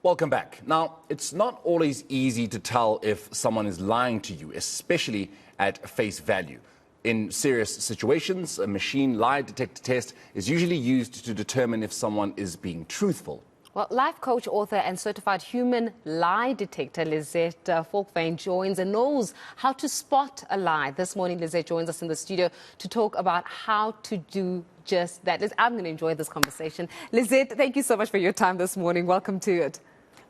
Welcome back. Now, it's not always easy to tell if someone is lying to you, especially at face value. In serious situations, a machine lie detector test is usually used to determine if someone is being truthful. Well, life coach, author and certified human lie detector Lizette Volkwyn joins and knows how to spot a lie. This morning, Lizette joins us in the studio to talk about how to do just that. I'm going to enjoy this conversation. Lizette, thank you so much for your time this morning. Welcome to it.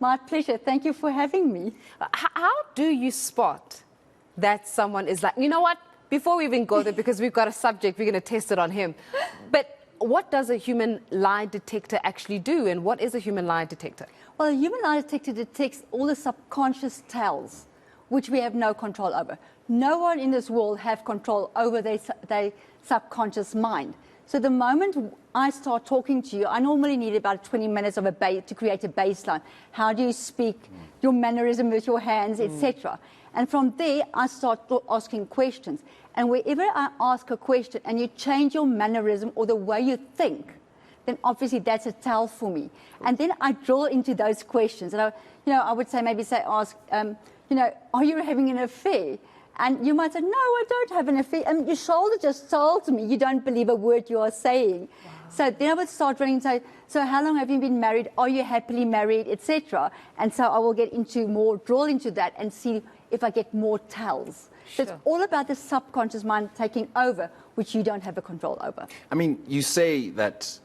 My pleasure. Thank you for having me. How do you spot that someone is like, you know what, before we even go there, because we've got a subject, we're going to test it on him. But what does a human lie detector actually do, and what is a human lie detector? Well, a human lie detector detects all the subconscious tells, which we have no control over. No one in this world have control over their subconscious mind. So the moment I start talking to you, I normally need about 20 minutes of to create a baseline. How do you speak, your mannerism with your hands, etc. And from there, I start asking questions. And wherever I ask a question and you change your mannerism or the way you think, then obviously that's a tell for me. And then I drill into those questions. And I would say, ask, are you having an affair? And you might say, no, I don't have an affair. And your shoulder just told me you don't believe a word you are saying. Wow. So then I would start drilling and say, so how long have you been married? Are you happily married, etc. And so I will get drill into that and see if I get more tells. Sure. So it's all about the subconscious mind taking over, which you don't have a control over. I mean, you say that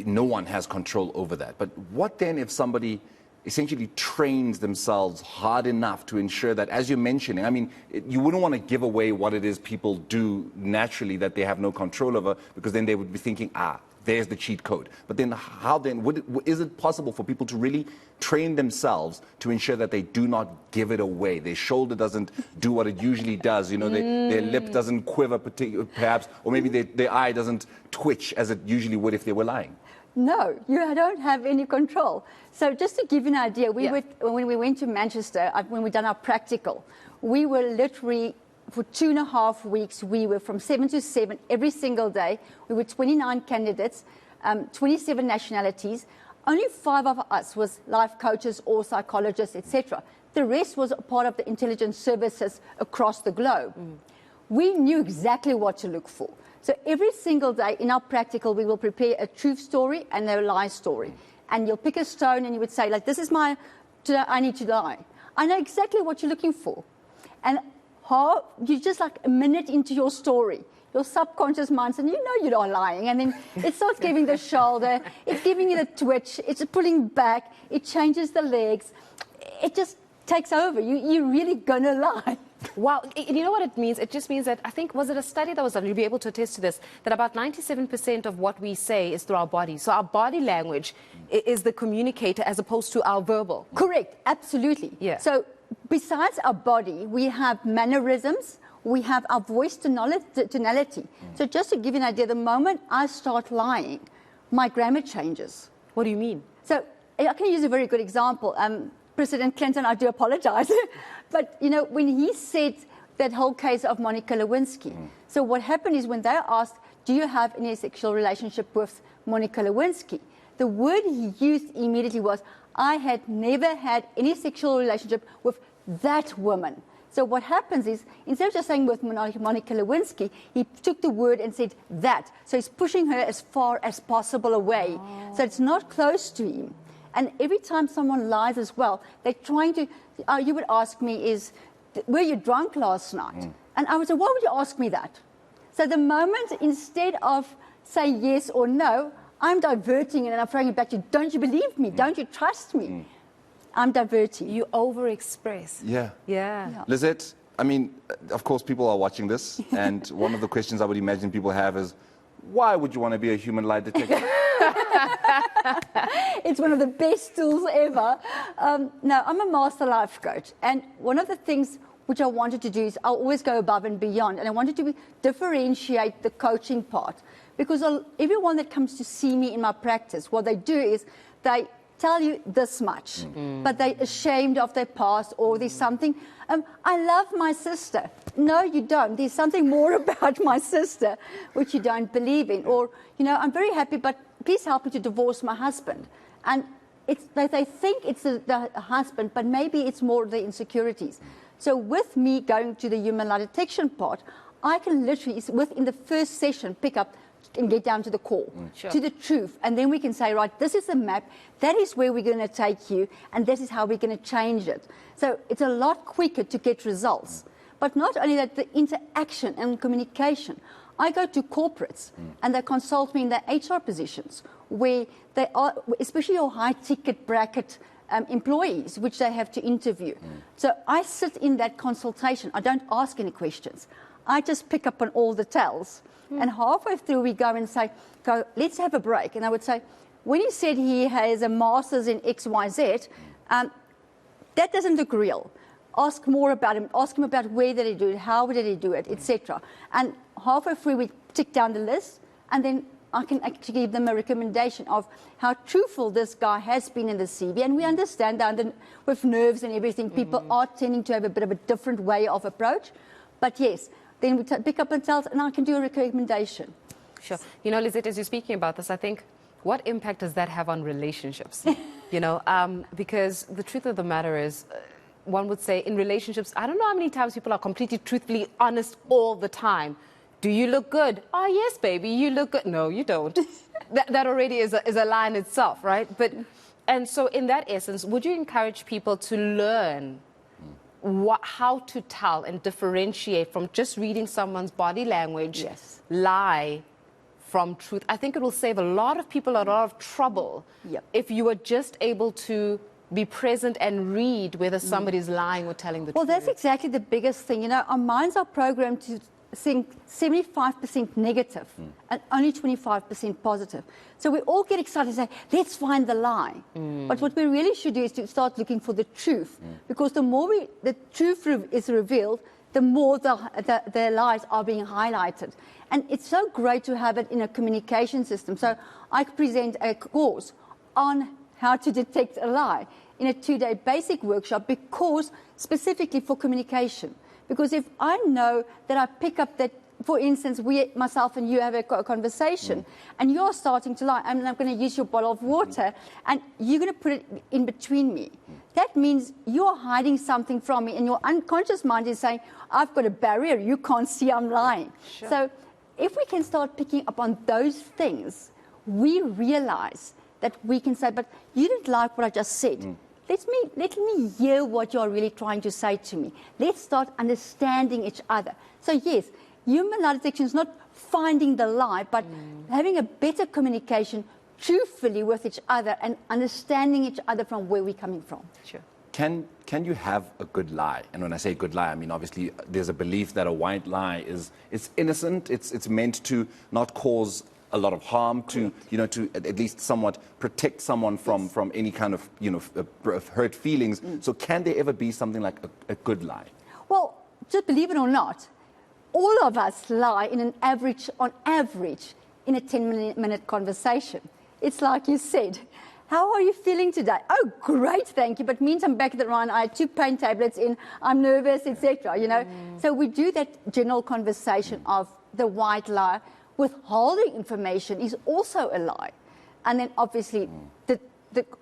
no one has control over that. But what then if somebody essentially trains themselves hard enough to ensure that, as you're mentioning, I mean, you wouldn't want to give away what it is people do naturally that they have no control over, because then they would be thinking, there's the cheat code. But then how then, is it possible for people to really train themselves to ensure that they do not give it away? Their shoulder doesn't do what it usually does, their lip doesn't quiver perhaps, or maybe their eye doesn't twitch as it usually would if they were lying. No, you don't have any control. So just to give you an idea, when we went to Manchester, when we done our practical, we were literally, for 2.5 weeks, we were from 7 to 7 every single day. We were 29 candidates, 27 nationalities. Only 5 of us was life coaches or psychologists, etc. The rest was a part of the intelligence services across the globe. We knew exactly what to look for. So every single day in our practical, we will prepare a truth story and a lie story. And you'll pick a stone and you would say, today I need to lie. I know exactly what you're looking for. And you just like a minute into your story, your subconscious mind says, you're not lying. And then it starts giving the shoulder, it's giving you the twitch, it's pulling back, it changes the legs. It just takes over. You're really gonna lie. Wow, you know what it means? It just means that, I think, was it a study that was done, you'll be able to attest to this, that about 97% of what we say is through our body. So our body language is the communicator as opposed to our verbal. Correct, absolutely. Yeah. So besides our body, we have mannerisms, we have our voice tonality. So just to give you an idea, the moment I start lying, my grammar changes. What do you mean? So I can use a very good example. President Clinton, I do apologize, but when he said that whole case of Monica Lewinsky, so what happened is when they asked, do you have any sexual relationship with Monica Lewinsky? The word he used immediately was, I had never had any sexual relationship with that woman. So what happens is, instead of just saying with Monica Lewinsky, he took the word and said that. So he's pushing her as far as possible away. So it's not close to him. And every time someone lies as well, they're trying to, you would ask me were you drunk last night? And I would say, why would you ask me that? So the moment, instead of say yes or no, I'm diverting and I'm throwing it back to you. Don't you believe me? Don't you trust me? I'm diverting. You overexpress. Yeah. Lizette, I mean, of course, people are watching this, and one of the questions I would imagine people have is, why would you want to be a human lie detector? It's one of the best tools ever. No, I'm a master life coach. And one of the things which I wanted to do is I'll always go above and beyond. And I wanted to differentiate the coaching part. Because everyone that comes to see me in my practice, what they do is they tell you this much, but they're ashamed of their past, or there's something. I love my sister. No, you don't. There's something more about my sister which you don't believe in. Or, I'm very happy, but please help me to divorce my husband. And they think it's the husband, but maybe it's more the insecurities. So with me going to the human lie detection part, I can literally, within the first session, pick up and get down to the core, to the truth. And then we can say, right, this is the map, that is where we're going to take you, and this is how we're going to change it. So it's a lot quicker to get results. But not only that, the interaction and communication. I go to corporates and they consult me in their HR positions where they are, especially your high ticket bracket employees, which they have to interview. So I sit in that consultation. I don't ask any questions. I just pick up on all the tells. And halfway through we go and say, let's have a break. And I would say, when he said he has a master's in XYZ, that doesn't look real. Ask more about him. Ask him about where did he do it, how did he do it, etc. And halfway through, we tick down the list, and then I can actually give them a recommendation of how truthful this guy has been in the CV. And we understand that with nerves and everything, people are tending to have a bit of a different way of approach. But yes, then we pick up and tell, and I can do a recommendation. Sure. You know, Lizette, as you're speaking about this, I think, what impact does that have on relationships? You know, because the truth of the matter is, one would say in relationships, I don't know how many times people are completely truthfully honest all the time. Do you look good? Oh, yes, baby, you look good. No, you don't. that already is a lie in itself, right? And so in that essence, would you encourage people to learn how to tell and differentiate from just reading someone's body language, lie from truth? I think it will save a lot of people a lot of trouble if you were just able to be present and read whether somebody's lying or telling the truth. Well, that's exactly the biggest thing. You know, our minds are programmed to think 75% negative and only 25% positive. So we all get excited and say, let's find the lie. But what we really should do is to start looking for the truth. Because the more the truth is revealed, the more the lies are being highlighted. And it's so great to have it in a communication system. So I present a course on how to detect a lie in a 2-day basic workshop, because specifically for communication. Because if I know that I pick up that, for instance, myself and you have a conversation, and you're starting to lie, and I'm going to use your bottle of water, and you're going to put it in between me. That means you're hiding something from me, and your unconscious mind is saying, I've got a barrier, you can't see I'm lying. So if we can start picking up on those things, we realize that we can say, but you didn't like what I just said. Let me hear what you're really trying to say to me. Let's start understanding each other. So yes, human lie detection is not finding the lie, but having a better communication truthfully with each other and understanding each other from where we're coming from. Sure. Can you have a good lie? And when I say good lie, I mean, obviously, there's a belief that a white lie it's innocent. It's meant to not cause a lot of harm, to to at least somewhat protect someone from any kind of hurt feelings. So can there ever be something like a good lie? Well, just believe it or not, all of us lie on average in a 10-minute conversation. It's like you said, how are you feeling today? Oh, great, thank you. But means I'm back at the Rhine, I had 2 pain tablets in, I'm nervous, etc. So we do that general conversation of the white lie. Withholding information is also a lie. And then obviously,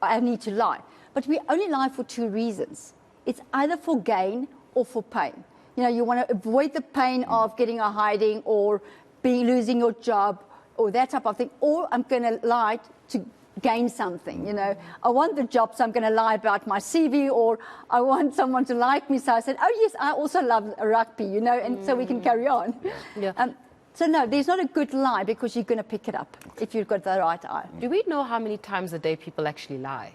I need to lie. But we only lie for 2 reasons. It's either for gain or for pain. You want to avoid the pain of getting a hiding or losing your job or that type of thing. Or I'm going to lie to gain something. I want the job, so I'm going to lie about my CV, or I want someone to like me. So I said, oh, yes, I also love rugby, and so we can carry on. So no, there's not a good lie, because you're going to pick it up if you've got the right eye. Do we know how many times a day people actually lie?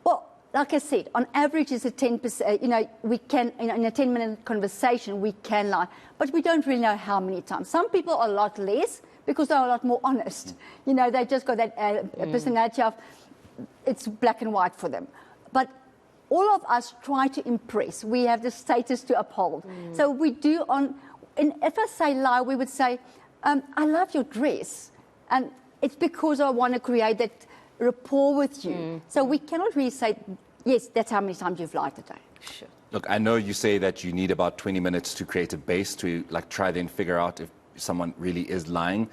Well, like I said, on average it's a 10%, we can, in a 10-minute conversation, we can lie. But we don't really know how many times. Some people are a lot less because they're a lot more honest. They just got that personality of, it's black and white for them. But all of us try to impress. We have the status to uphold. So we do and if I say lie, we would say, I love your dress. And it's because I want to create that rapport with you. So we cannot really say, yes, that's how many times you've lied today. Sure. Look, I know you say that you need about 20 minutes to create a base to try then figure out if someone really is lying.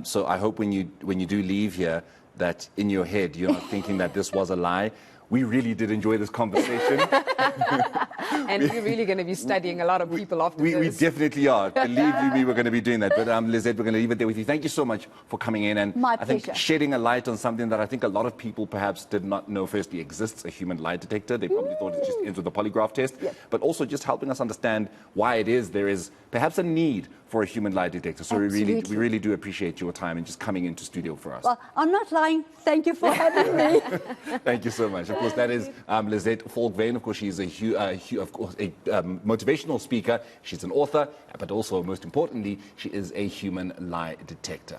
So I hope when you do leave here, that in your head you're not thinking that this was a lie. We really did enjoy this conversation. And we're really going to be studying a lot of people after We this. definitely are. Believe me, we're going to be doing that. But Lizette, we're going to leave it there with you. Thank you so much for coming in. And My I think pleasure. shedding a light on something that I think a lot of people perhaps did not know firstly exists, a human lie detector. They probably thought it just ends with a polygraph test. Yes. But also just helping us understand why it is there is perhaps a need for a human lie detector. So we really do appreciate your time and just coming into studio for us. Well, I'm not lying. Thank you for having me. Thank you so much. Of course, that is Lizette Volkwyn. Of course, she's a motivational speaker. She's an author, but also, most importantly, she is a human lie detector.